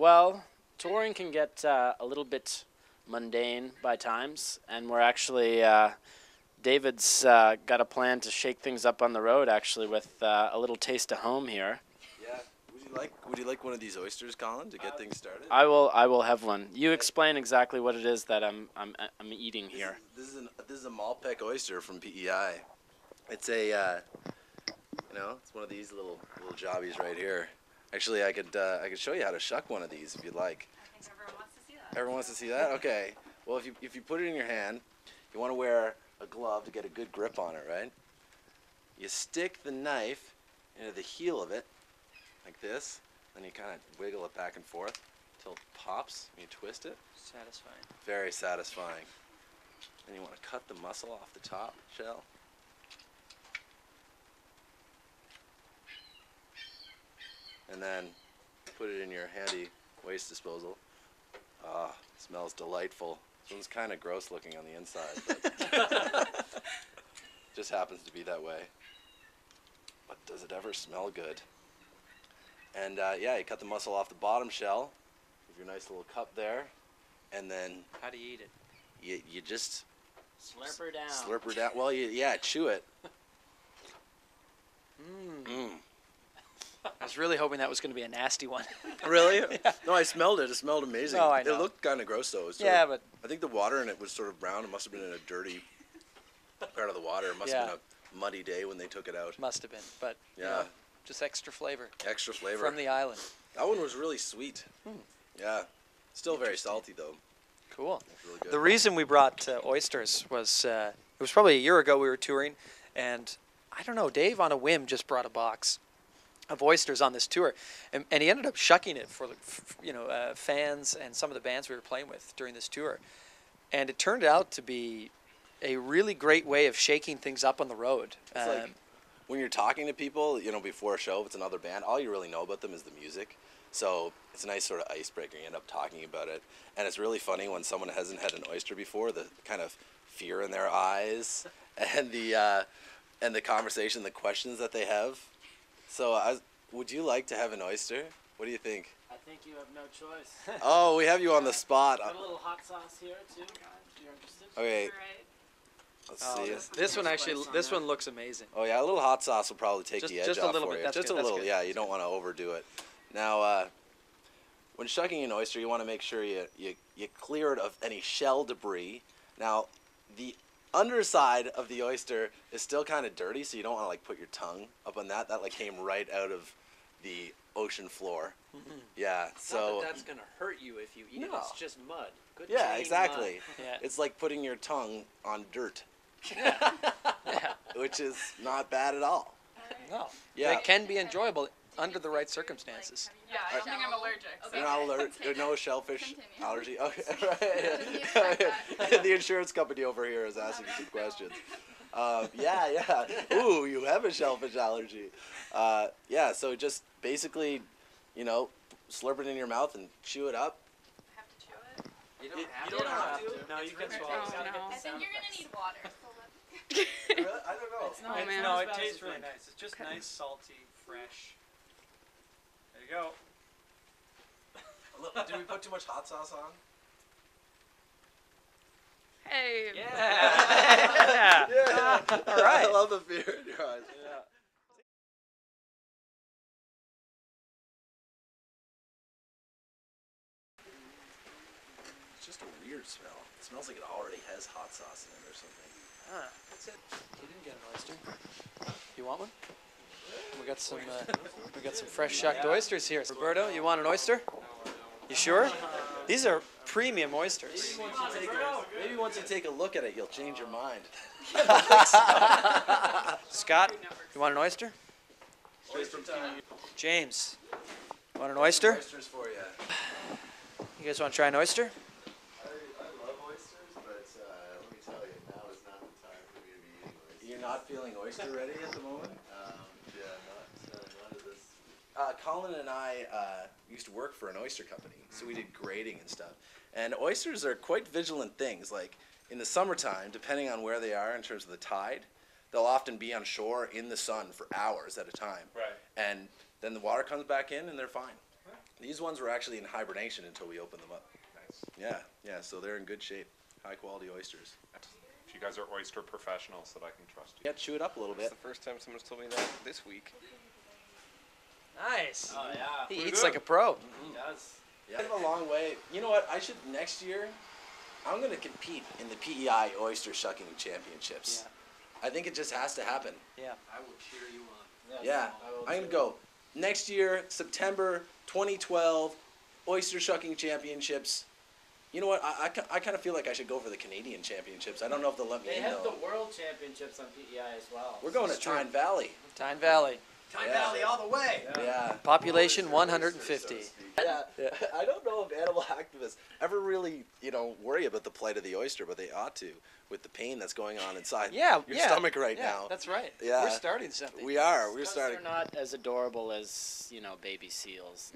Well, touring can get a little bit mundane by times, and we're actually David's got a plan to shake things up on the road, actually, with a little taste of home here. Yeah. Would you like one of these oysters, Colin, to get things started? I will have one. You explain exactly what it is that I'm eating here. This is a Malpec oyster from PEI. It's a it's one of these little jobbies right here. Actually, I could show you how to shuck one of these if you'd like. I think everyone wants to see that. Everyone wants to see that? Okay. Well, if you put it in your hand, you want to wear a glove to get a good grip on it, right? You stick the knife into the heel of it, like this, then you kind of wiggle it back and forth until it pops, and you twist it. Satisfying. Very satisfying. Then you want to cut the muscle off the top shell. And then put it in your handy waste disposal. Ah, smells delightful. This one's kind of gross looking on the inside, but just happens to be that way. But does it ever smell good? And yeah, you cut the muscle off the bottom shell with your nice little cup there, and then How do you eat it? you just Slurp her down. slurp her down. Well, yeah, chew it. I was really hoping that was going to be a nasty one. Really? Yeah. No, I smelled it. It smelled amazing. No, I know. It looked kind of gross though. Yeah, but I think the water in it was sort of brown. It must have been in a dirty part of the water. It must have been a muddy day when they took it out. must have been. But you Yeah. know, just extra flavor Extra flavor. from the island. That one was really sweet. Yeah. Still very salty though. Cool. It's really good. The reason we brought oysters was it was probably a year ago we were touring, and I don't know, Dave on a whim just brought a box of oysters on this tour, and he ended up shucking it for the fans and some of the bands we were playing with during this tour, and it turned out to be a really great way of shaking things up on the road. It's like when you're talking to people, before a show, if it's another band, all you really know about them is the music. So it's a nice sort of icebreaker. You end up talking about it. And it's really funny when someone hasn't had an oyster before, the kind of fear in their eyes and the conversation, the questions that they have. So would you like to have an oyster? What do you think? I think you have no choice. Oh, we have you on the spot. Got a little hot sauce here too. If you're interested. Okay, Right. let's Oh, see. this one actually, Spice on this that. one looks amazing. Oh yeah, a little hot sauce will probably take Just- the edge just a off little for bit. you. That's Just good, a that's little, good. yeah. You don't want to overdo it. Now, when shucking an oyster, you want to make sure you clear it of any shell debris. Now, the underside of the oyster is still kind of dirty, so you don't want to put your tongue up on that. That came right out of the ocean floor. Yeah. So. Not that that's gonna hurt you if you eat it. No. It's just mud. Good Yeah, clean exactly. mud. Yeah. It's like putting your tongue on dirt, Yeah. which is not bad at all. No. Yeah. It can be enjoyable under the right circumstances. Yeah, I think I'm allergic. So. You're not allergic. No shellfish Continue. allergy. Okay, Just right. The insurance company over here is asking you some questions. Yeah. Ooh, you have a shellfish allergy. Yeah. So just basically, slurp it in your mouth and chew it up. I have to chew it. You You don't don't have have to. to. No, you can Oh, swallow. no. I think you're gonna need water. So Really? I don't know. It's not, Oh, man. No, as it bad as tastes you really think. nice. It's just nice, salty, fresh. There you go. Did we put too much hot sauce on? Hey. Yeah. All right. I love the fear in your eyes. Yeah. It's just a weird smell. It smells like it already has hot sauce in it or something. That's it. You didn't get an oyster. You want one? We got some fresh shucked oysters here. Roberto, you want an oyster? You sure? These are premium oysters. Maybe once you take a look at it, you'll change your mind. Scott, you want an oyster? James, want an oyster? Oysters for you. You guys want to try an oyster? I love oysters, but let me tell you, now is not the time for me to be eating oysters. You're not feeling oyster ready at the moment? Yeah, not at this. Colin and I used to work for an oyster company, so we did grading and stuff. And oysters are quite vigilant things. Like in the summertime, depending on where they are in terms of the tide, they'll often be on shore in the sun for hours at a time. Right. And then the water comes back in and they're fine. These ones were actually in hibernation until we opened them up. Nice. Yeah, so they're in good shape. High quality oysters. If you guys are oyster professionals, that I can trust you. Yeah, chew it up a little It's bit. the first time someone's told me that this week. Nice. Oh yeah. He Pretty eats good. like a pro. He does. Yeah, I've come a long way. You know what? I should next year. I'm gonna compete in the PEI oyster shucking championships. I think it just has to happen. Yeah. I will cheer you on. Yeah, I'm gonna go next year, September 2012, oyster shucking championships. You know what? I kind of feel like I should go for the Canadian championships. I don't know if they'll let me They in have though. the World Championships on PEI as well. We're going to That's true. Tyne Valley. Tyne Valley. Tyne Yeah. Valley all the way. Yeah. Population 150. Yeah. I don't know if animal activists ever really, worry about the plight of the oyster, but they ought to with the pain that's going on inside Yeah, your yeah, stomach right yeah, now. That's right. Yeah. We're starting something. We are. We're Because starting. they're not as adorable as baby seals.